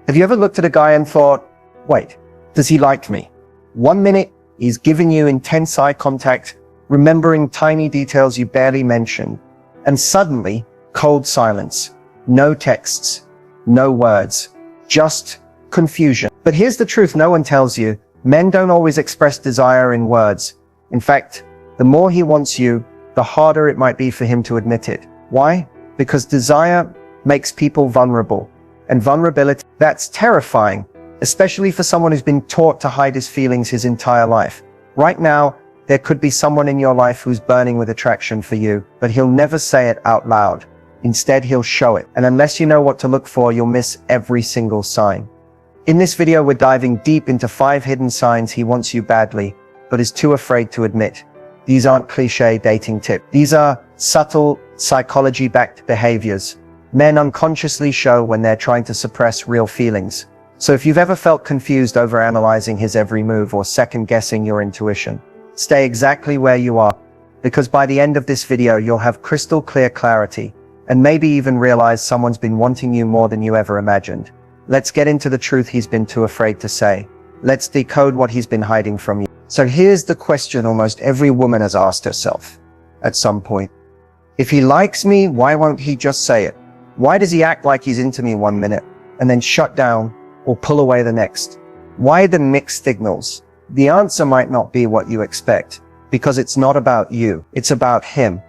Have you ever looked at a guy and thought, wait, does he like me? 1 minute, he's giving you intense eye contact, remembering tiny details you barely mentioned, and suddenly, cold silence. No texts, no words, just confusion. But here's the truth no one tells you. Men don't always express desire in words. In fact, the more he wants you, the harder it might be for him to admit it. Why? Because desire makes people vulnerable. And vulnerability, that's terrifying, especially for someone who's been taught to hide his feelings his entire life. Right now, there could be someone in your life who's burning with attraction for you, but he'll never say it out loud. Instead, he'll show it. And unless you know what to look for, you'll miss every single sign. In this video, we're diving deep into 5 hidden signs he wants you badly, but is too afraid to admit. These aren't cliche dating tips. These are subtle, psychology-backed behaviors men unconsciously show when they're trying to suppress real feelings. So if you've ever felt confused over analyzing his every move or second-guessing your intuition, stay exactly where you are, because by the end of this video, you'll have crystal clear clarity, and maybe even realize someone's been wanting you more than you ever imagined. Let's get into the truth he's been too afraid to say. Let's decode what he's been hiding from you. So here's the question almost every woman has asked herself at some point. If he likes me, why won't he just say it? Why does he act like he's into me 1 minute and then shut down or pull away the next? Why the mixed signals? The answer might not be what you expect, because it's not about you, it's about him.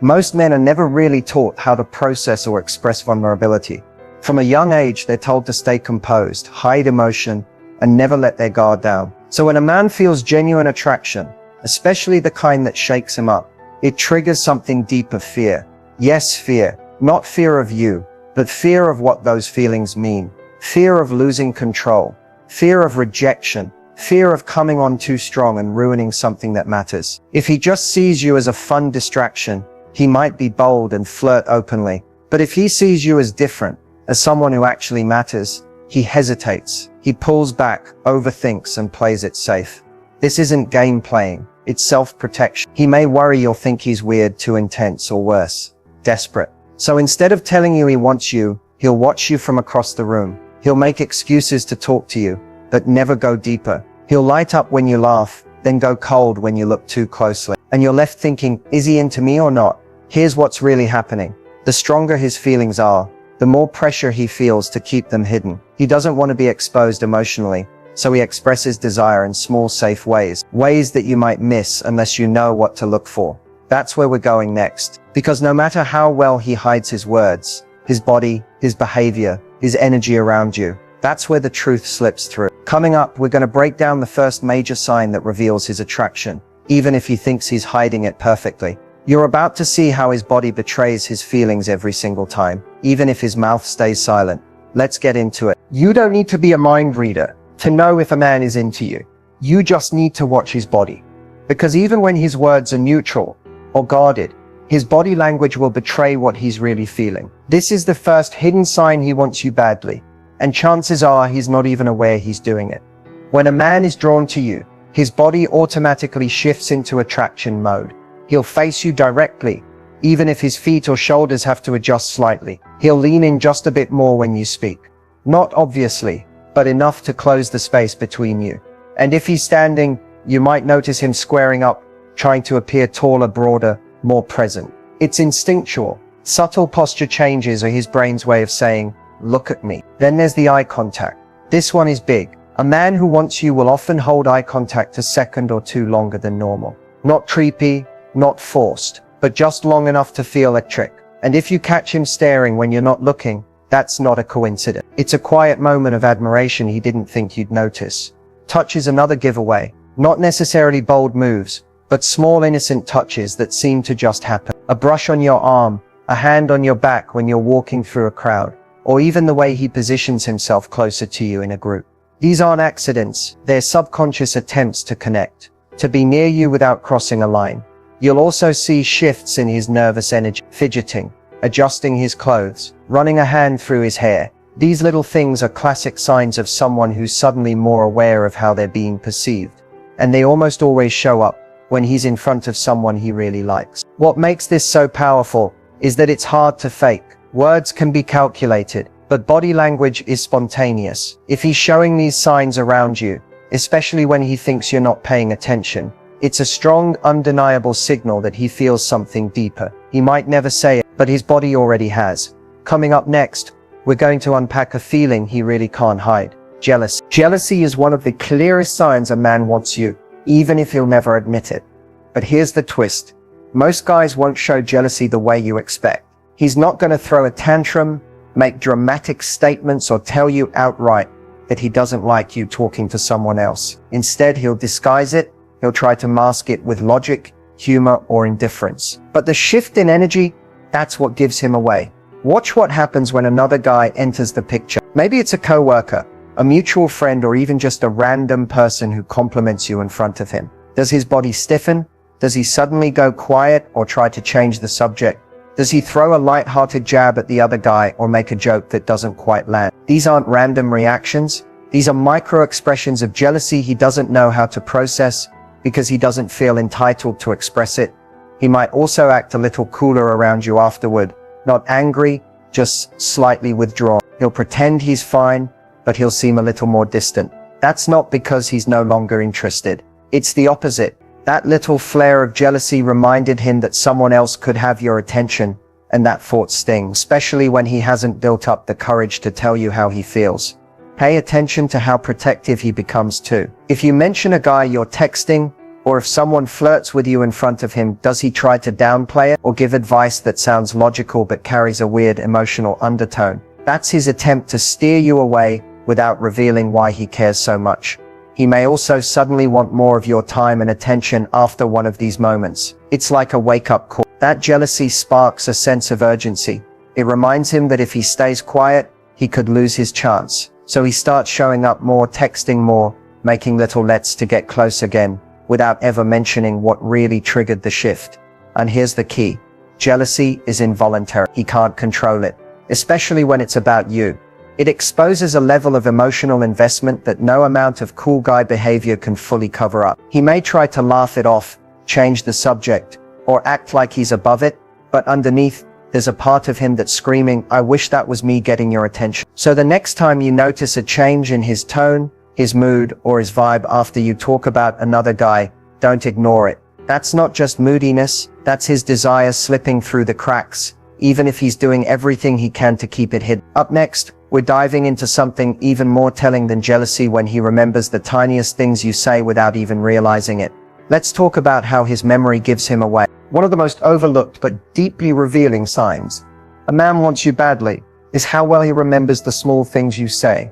Most men are never really taught how to process or express vulnerability. From a young age, they're told to stay composed, hide emotion, and never let their guard down. So when a man feels genuine attraction, especially the kind that shakes him up, it triggers something deep of fear. Yes, fear. Not fear of you, but fear of what those feelings mean. Fear of losing control. Fear of rejection. Fear of coming on too strong and ruining something that matters. If he just sees you as a fun distraction, he might be bold and flirt openly. But if he sees you as different, as someone who actually matters, he hesitates. He pulls back, overthinks, and plays it safe. This isn't game playing, it's self-protection. He may worry you'll think he's weird, too intense, or worse, desperate. So instead of telling you he wants you, he'll watch you from across the room. He'll make excuses to talk to you, but never go deeper. He'll light up when you laugh, then go cold when you look too closely. And you're left thinking, is he into me or not? Here's what's really happening. The stronger his feelings are, the more pressure he feels to keep them hidden. He doesn't want to be exposed emotionally, so he expresses desire in small, safe ways. Ways that you might miss unless you know what to look for. That's where we're going next. Because no matter how well he hides his words, his body, his behavior, his energy around you, that's where the truth slips through. Coming up, we're going to break down the first major sign that reveals his attraction, even if he thinks he's hiding it perfectly. You're about to see how his body betrays his feelings every single time, even if his mouth stays silent. Let's get into it. You don't need to be a mind reader to know if a man is into you. You just need to watch his body. Because even when his words are neutral or guarded, his body language will betray what he's really feeling. This is the first hidden sign he wants you badly, and chances are he's not even aware he's doing it. When a man is drawn to you, his body automatically shifts into attraction mode. He'll face you directly, even if his feet or shoulders have to adjust slightly. He'll lean in just a bit more when you speak. Not obviously, but enough to close the space between you. And if he's standing, you might notice him squaring up, trying to appear taller, broader, more present. It's instinctual. Subtle posture changes are his brain's way of saying, look at me. Then there's the eye contact. This one is big. A man who wants you will often hold eye contact a second or two longer than normal. Not creepy, not forced, but just long enough to feel a trick. And if you catch him staring when you're not looking, that's not a coincidence. It's a quiet moment of admiration he didn't think you'd notice. Touch is another giveaway. Not necessarily bold moves, but small innocent touches that seem to just happen. A brush on your arm, a hand on your back when you're walking through a crowd, or even the way he positions himself closer to you in a group. These aren't accidents, they're subconscious attempts to connect, to be near you without crossing a line. You'll also see shifts in his nervous energy, fidgeting, adjusting his clothes, running a hand through his hair. These little things are classic signs of someone who's suddenly more aware of how they're being perceived. And they almost always show up when he's in front of someone he really likes. What makes this so powerful is that it's hard to fake. Words can be calculated, But body language is spontaneous. If he's showing these signs around you, especially when he thinks you're not paying attention, it's a strong, undeniable signal that he feels something deeper. He might never say it, but his body already has. Coming up next, we're going to unpack a feeling he really can't hide. Jealousy. Jealousy is one of the clearest signs a man wants you, even if he'll never admit it. But here's the twist. Most guys won't show jealousy the way you expect. He's not going to throw a tantrum, make dramatic statements, or tell you outright that he doesn't like you talking to someone else. Instead, he'll disguise it. He'll try to mask it with logic, humor, or indifference. But the shift in energy, that's what gives him away. Watch what happens when another guy enters the picture. Maybe it's a coworker, a mutual friend, or even just a random person who compliments you in front of him. Does his body stiffen? Does he suddenly go quiet or try to change the subject? Does he throw a light-hearted jab at the other guy or make a joke that doesn't quite land? These aren't random reactions. These are micro-expressions of jealousy he doesn't know how to process because he doesn't feel entitled to express it. He might also act a little cooler around you afterward, not angry, just slightly withdrawn. He'll pretend he's fine, but he'll seem a little more distant. That's not because he's no longer interested. It's the opposite. That little flare of jealousy reminded him that someone else could have your attention, and that thought stings, especially when he hasn't built up the courage to tell you how he feels. Pay attention to how protective he becomes too. If you mention a guy you're texting, or if someone flirts with you in front of him, does he try to downplay it or give advice that sounds logical but carries a weird emotional undertone? That's his attempt to steer you away without revealing why he cares so much. He may also suddenly want more of your time and attention after one of these moments. It's like a wake-up call. That jealousy sparks a sense of urgency. It reminds him that if he stays quiet, he could lose his chance. So he starts showing up more, texting more, making little lets to get close again, without ever mentioning what really triggered the shift. And here's the key. Jealousy is involuntary. He can't control it, especially when it's about you. It exposes a level of emotional investment that no amount of cool guy behavior can fully cover up. He may try to laugh it off, change the subject, or act like he's above it, but underneath, there's a part of him that's screaming, "I wish that was me getting your attention." So the next time you notice a change in his tone, his mood, or his vibe after you talk about another guy, don't ignore it. That's not just moodiness, that's his desire slipping through the cracks, even if he's doing everything he can to keep it hidden. Up next, we're diving into something even more telling than jealousy: when he remembers the tiniest things you say without even realizing it. Let's talk about how his memory gives him away. One of the most overlooked but deeply revealing signs a man wants you badly is how well he remembers the small things you say.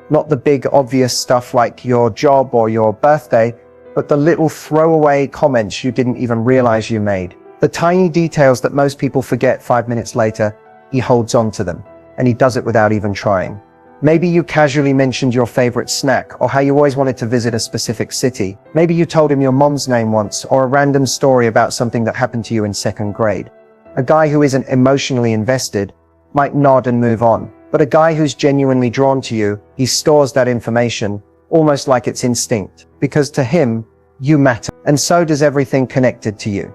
Not the big obvious stuff like your job or your birthday, but the little throwaway comments you didn't even realize you made. The tiny details that most people forget 5 minutes later, he holds on to them. And he does it without even trying. Maybe you casually mentioned your favorite snack, or how you always wanted to visit a specific city. Maybe you told him your mom's name once, or a random story about something that happened to you in 2nd grade. A guy who isn't emotionally invested might nod and move on. But a guy who's genuinely drawn to you, he stores that information, almost like it's instinct. Because to him, you matter. And so does everything connected to you.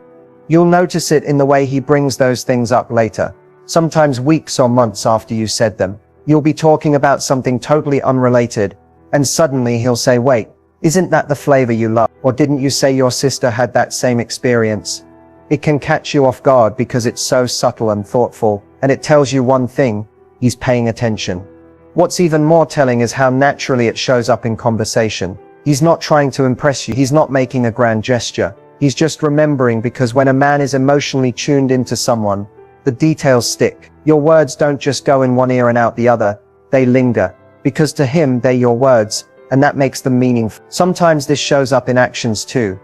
You'll notice it in the way he brings those things up later. Sometimes weeks or months after you said them. You'll be talking about something totally unrelated, and suddenly he'll say, "Wait, isn't that the flavor you love? Or didn't you say your sister had that same experience?" It can catch you off guard because it's so subtle and thoughtful, and it tells you one thing: he's paying attention. What's even more telling is how naturally it shows up in conversation. He's not trying to impress you. He's not making a grand gesture. He's just remembering, because when a man is emotionally tuned into someone, the details stick. Your words don't just go in one ear and out the other, they linger. Because to him, they're your words, and that makes them meaningful. Sometimes this shows up in actions too.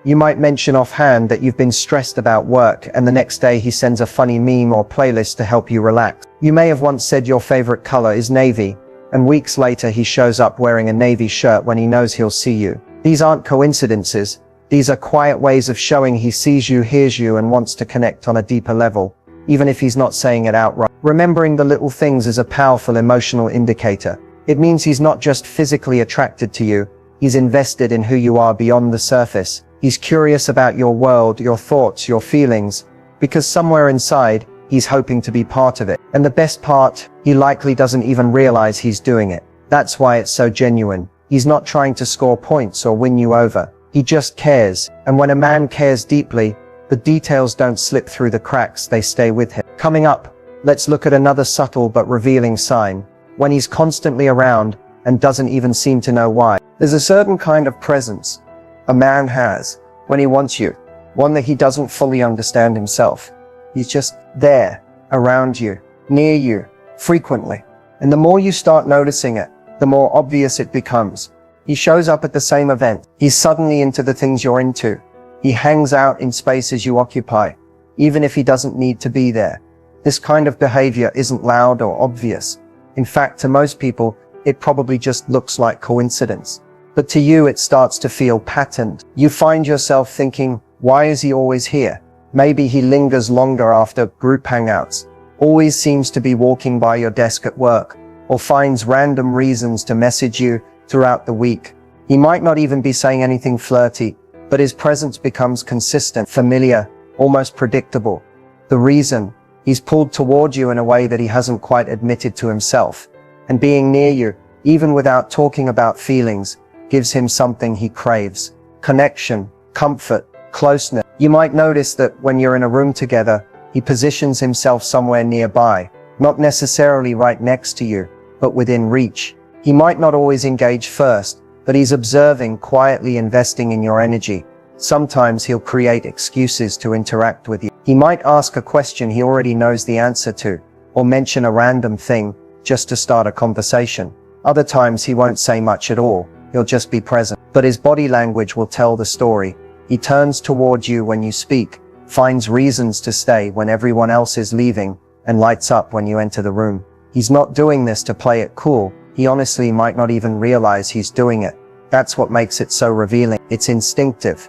You might mention offhand that you've been stressed about work, and the next day he sends a funny meme or playlist to help you relax. You may have once said your favorite color is navy, and weeks later he shows up wearing a navy shirt when he knows he'll see you. These aren't coincidences. These are quiet ways of showing he sees you, hears you, and wants to connect on a deeper level, even if he's not saying it outright. Remembering the little things is a powerful emotional indicator. It means he's not just physically attracted to you, he's invested in who you are beyond the surface. He's curious about your world, your thoughts, your feelings, because somewhere inside, he's hoping to be part of it. And the best part, he likely doesn't even realize he's doing it. That's why it's so genuine. He's not trying to score points or win you over. He just cares. And when a man cares deeply, the details don't slip through the cracks, they stay with him. Coming up, let's look at another subtle but revealing sign. When he's constantly around and doesn't even seem to know why. There's a certain kind of presence a man has when he wants you, one that he doesn't fully understand himself. He's just there, around you, near you, frequently. And the more you start noticing it, the more obvious it becomes. He shows up at the same event. He's suddenly into the things you're into. He hangs out in spaces you occupy, even if he doesn't need to be there. This kind of behavior isn't loud or obvious. In fact, to most people, it probably just looks like coincidence. But to you, it starts to feel patterned. You find yourself thinking, why is he always here? Maybe he lingers longer after group hangouts, always seems to be walking by your desk at work, or finds random reasons to message you throughout the week. He might not even be saying anything flirty, but his presence becomes consistent, familiar, almost predictable. The reason? He's pulled toward you in a way that he hasn't quite admitted to himself. And being near you, even without talking about feelings, gives him something he craves. Connection, comfort, closeness. You might notice that when you're in a room together, he positions himself somewhere nearby, not necessarily right next to you, but within reach. He might not always engage first, but he's observing, quietly investing in your energy. Sometimes he'll create excuses to interact with you. He might ask a question he already knows the answer to, or mention a random thing just to start a conversation. Other times he won't say much at all. He'll just be present. But his body language will tell the story. He turns toward you when you speak, finds reasons to stay when everyone else is leaving, and lights up when you enter the room. He's not doing this to play it cool. He honestly might not even realize he's doing it. That's what makes it so revealing. It's instinctive.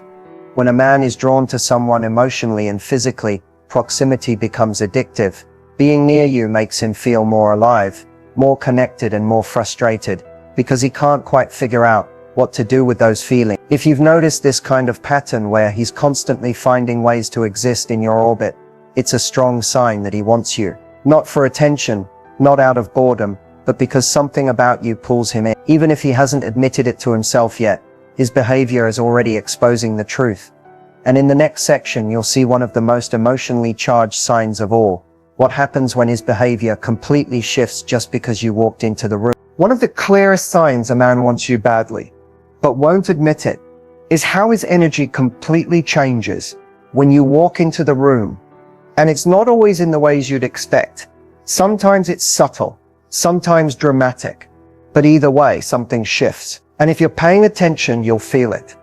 When a man is drawn to someone emotionally and physically, proximity becomes addictive. Being near you makes him feel more alive, more connected and more frustrated, because he can't quite figure out what to do with those feelings. If you've noticed this kind of pattern where he's constantly finding ways to exist in your orbit, it's a strong sign that he wants you. Not for attention, not out of boredom, but because something about you pulls him in. Even if he hasn't admitted it to himself yet, his behavior is already exposing the truth. And in the next section, you'll see one of the most emotionally charged signs of all. What happens when his behavior completely shifts just because you walked into the room. One of the clearest signs a man wants you badly, but won't admit it, is how his energy completely changes when you walk into the room. And it's not always in the ways you'd expect. Sometimes it's subtle, sometimes dramatic, but either way, something shifts. And if you're paying attention, you'll feel it.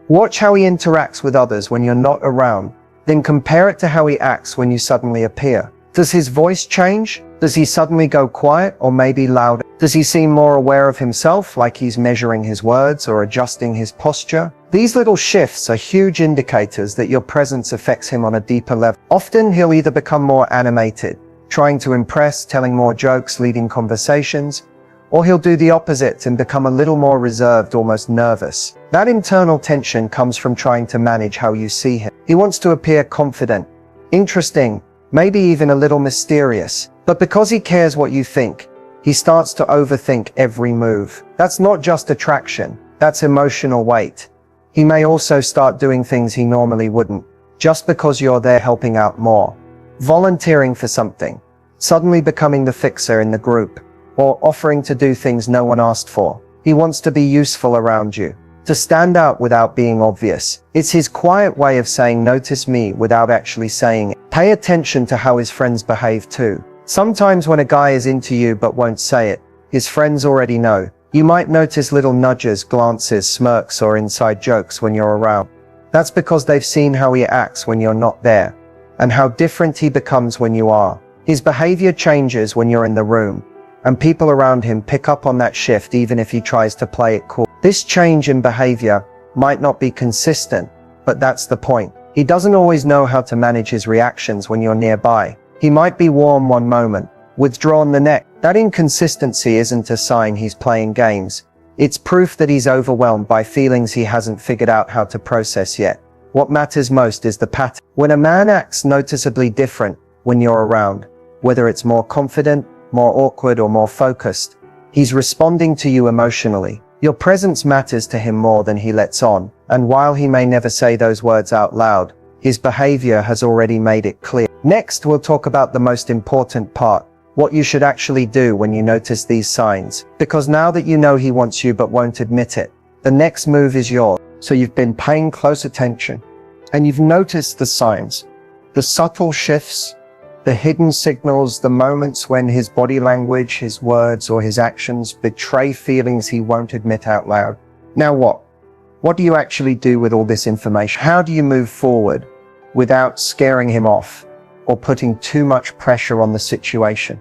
Watch how he interacts with others when you're not around, then compare it to how he acts when you suddenly appear. Does his voice change? Does he suddenly go quiet or maybe louder? Does he seem more aware of himself, like he's measuring his words or adjusting his posture? These little shifts are huge indicators that your presence affects him on a deeper level. Often he'll either become more animated, trying to impress, telling more jokes, leading conversations, or he'll do the opposite and become a little more reserved, almost nervous. That internal tension comes from trying to manage how you see him. He wants to appear confident, interesting, maybe even a little mysterious. But because he cares what you think, he starts to overthink every move. That's not just attraction, that's emotional weight. He may also start doing things he normally wouldn't, just because you're there helping out more. Volunteering for something, suddenly becoming the fixer in the group, or offering to do things no one asked for. He wants to be useful around you, to stand out without being obvious. It's his quiet way of saying, notice me, without actually saying it. Pay attention to how his friends behave too. Sometimes when a guy is into you but won't say it, his friends already know. You might notice little nudges, glances, smirks, or inside jokes when you're around. That's because they've seen how he acts when you're not there, and how different he becomes when you are. His behavior changes when you're in the room, and people around him pick up on that shift even if he tries to play it cool. This change in behavior might not be consistent, but that's the point. He doesn't always know how to manage his reactions when you're nearby. He might be warm one moment, withdrawn the next. That inconsistency isn't a sign he's playing games. It's proof that he's overwhelmed by feelings he hasn't figured out how to process yet. What matters most is the pattern. When a man acts noticeably different, when you're around, whether it's more confident, more awkward, or more focused. He's responding to you emotionally. Your presence matters to him more than he lets on, and while he may never say those words out loud, his behavior has already made it clear. Next, we'll talk about the most important part, what you should actually do when you notice these signs. Because now that you know he wants you but won't admit it, the next move is yours. So you've been paying close attention, and you've noticed the signs, the subtle shifts, the hidden signals, the moments when his body language, his words, or his actions betray feelings he won't admit out loud. Now what? What do you actually do with all this information? How do you move forward without scaring him off or putting too much pressure on the situation?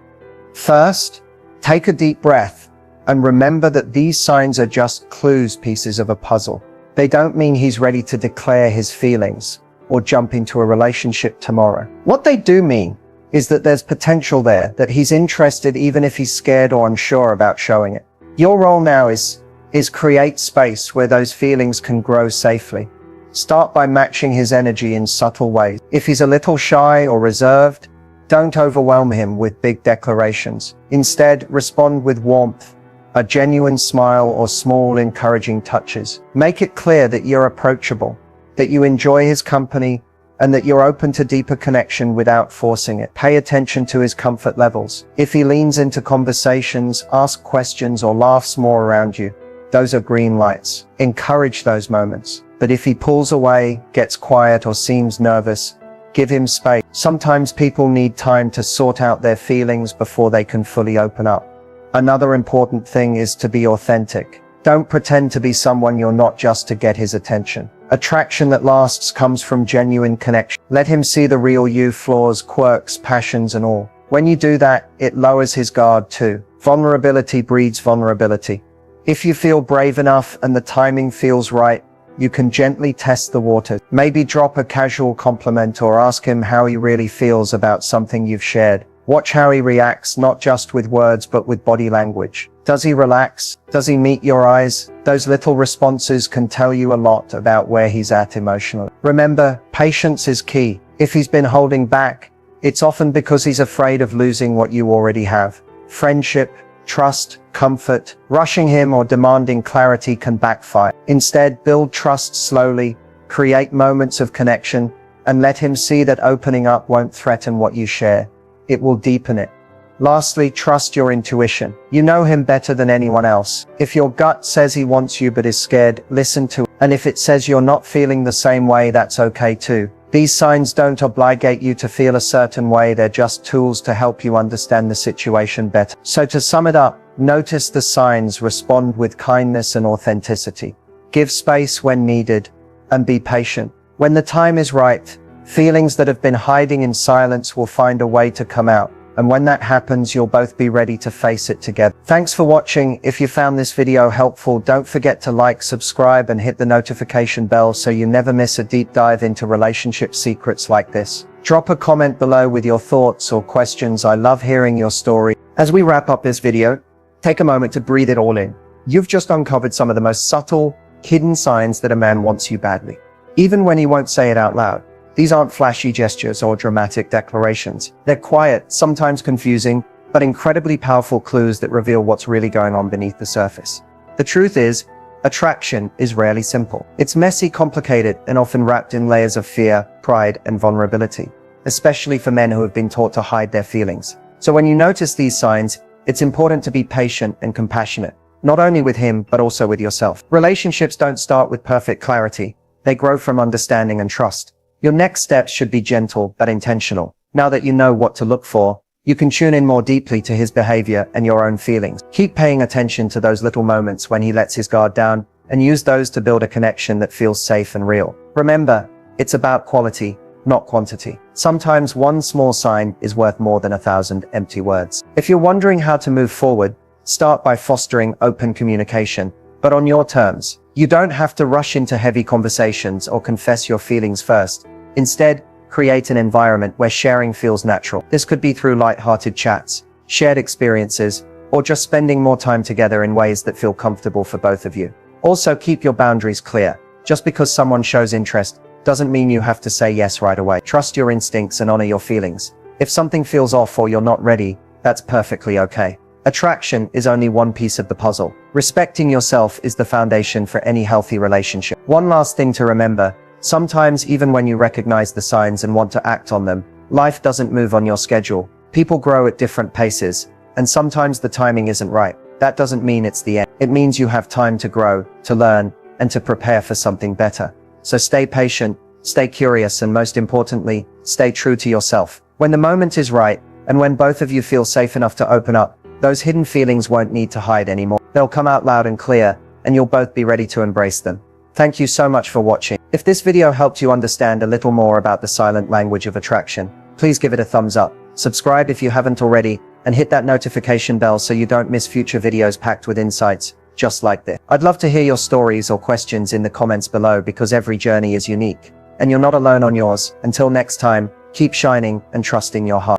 First, take a deep breath and remember that these signs are just clues, pieces of a puzzle. They don't mean he's ready to declare his feelings or jump into a relationship tomorrow. What they do mean is that there's potential there, that he's interested even if he's scared or unsure about showing it. Your role now is create space where those feelings can grow safely. Start by matching his energy in subtle ways. If he's a little shy or reserved, don't overwhelm him with big declarations. Instead, respond with warmth, a genuine smile, or small encouraging touches. Make it clear that you're approachable, that you enjoy his company, and that you're open to deeper connection without forcing it. Pay attention to his comfort levels. If he leans into conversations, asks questions, or laughs more around you, those are green lights. Encourage those moments. But if he pulls away, gets quiet, or seems nervous, give him space. Sometimes people need time to sort out their feelings before they can fully open up. Another important thing is to be authentic. Don't pretend to be someone you're not just to get his attention. Attraction that lasts comes from genuine connection. Let him see the real you, flaws, quirks, passions, and all. When you do that, it lowers his guard too. Vulnerability breeds vulnerability. If you feel brave enough and the timing feels right, you can gently test the water. Maybe drop a casual compliment or ask him how he really feels about something you've shared. Watch how he reacts, not just with words, but with body language. Does he relax? Does he meet your eyes? Those little responses can tell you a lot about where he's at emotionally. Remember, patience is key. If he's been holding back, it's often because he's afraid of losing what you already have. Friendship, trust, comfort. Rushing him or demanding clarity can backfire. Instead, build trust slowly, create moments of connection, and let him see that opening up won't threaten what you share. It will deepen it. Lastly, trust your intuition. You know him better than anyone else. If your gut says he wants you but is scared, listen to it. And if it says you're not feeling the same way, that's okay too. These signs don't obligate you to feel a certain way, they're just tools to help you understand the situation better. So to sum it up, notice the signs, respond with kindness and authenticity. Give space when needed, and be patient. When the time is right, feelings that have been hiding in silence will find a way to come out. And when that happens, you'll both be ready to face it together. Thanks for watching. If you found this video helpful, don't forget to like, subscribe, and hit the notification bell so you never miss a deep dive into relationship secrets like this. Drop a comment below with your thoughts or questions. I love hearing your story. As we wrap up this video, take a moment to breathe it all in. You've just uncovered some of the most subtle, hidden signs that a man wants you badly, even when he won't say it out loud. These aren't flashy gestures or dramatic declarations. They're quiet, sometimes confusing, but incredibly powerful clues that reveal what's really going on beneath the surface. The truth is, attraction is rarely simple. It's messy, complicated, and often wrapped in layers of fear, pride, and vulnerability, especially for men who have been taught to hide their feelings. So when you notice these signs, it's important to be patient and compassionate, not only with him, but also with yourself. Relationships don't start with perfect clarity. They grow from understanding and trust. Your next steps should be gentle but intentional. Now that you know what to look for, you can tune in more deeply to his behavior and your own feelings. Keep paying attention to those little moments when he lets his guard down, and use those to build a connection that feels safe and real. Remember, it's about quality, not quantity. Sometimes one small sign is worth more than 1,000 empty words. If you're wondering how to move forward, start by fostering open communication, but on your terms. You don't have to rush into heavy conversations or confess your feelings first. Instead, create an environment where sharing feels natural. This could be through light-hearted chats, shared experiences, or just spending more time together in ways that feel comfortable for both of you. Also, keep your boundaries clear. Just because someone shows interest doesn't mean you have to say yes right away. Trust your instincts and honor your feelings. If something feels off or you're not ready, that's perfectly okay. Attraction is only one piece of the puzzle. Respecting yourself is the foundation for any healthy relationship. One last thing to remember, sometimes even when you recognize the signs and want to act on them, life doesn't move on your schedule. People grow at different paces, and sometimes the timing isn't right. That doesn't mean it's the end. It means you have time to grow, to learn, and to prepare for something better. So stay patient, stay curious, and most importantly, stay true to yourself. When the moment is right, and when both of you feel safe enough to open up, those hidden feelings won't need to hide anymore. They'll come out loud and clear, and you'll both be ready to embrace them. Thank you so much for watching. If this video helped you understand a little more about the silent language of attraction, please give it a thumbs up, subscribe if you haven't already, and hit that notification bell so you don't miss future videos packed with insights just like this. I'd love to hear your stories or questions in the comments below, because every journey is unique, and you're not alone on yours. Until next time, keep shining and trusting your heart.